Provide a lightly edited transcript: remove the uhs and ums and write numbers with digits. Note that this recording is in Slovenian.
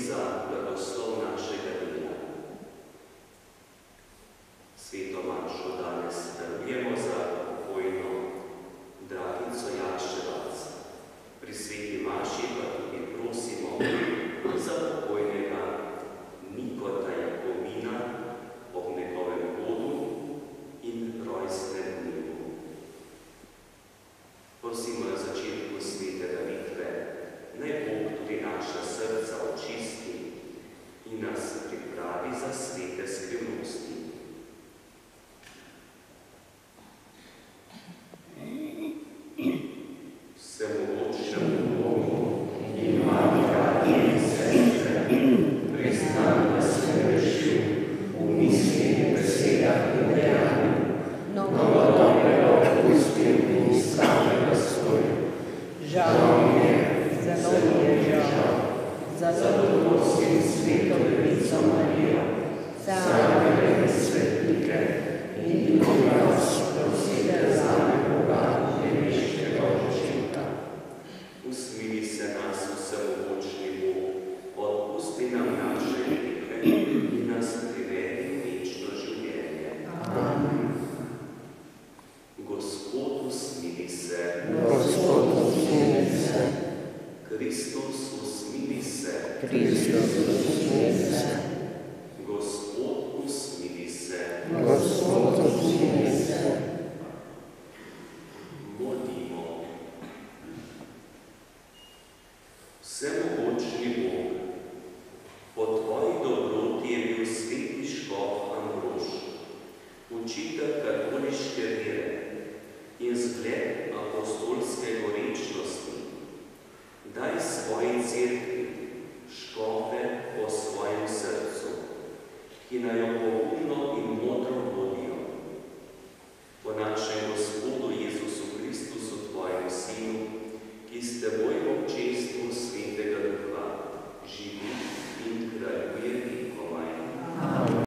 Za blagoslov našega dela. Kraljico Marijo, za greh svetnike in nas prosite za Boga nebeškega očeta. Usmili se nas vsemogočni Bog, odpusti nam naše grehe in nas privedi v večno življenje. Amen. Gospod, usmili se. Gospod, usmili se. Kristus, usmili se. Kristus, usmili se. Gospod, usmili se. Gospod, usmili se. Molimo. Vsemogočni Bog, po tvoji dobroti je bil sveti škof Ambrož, učitelj katoliške vere in zgled apostolske gorečnosti. Daj svoji cerkvi škofe po svojem srcu, ki naj jo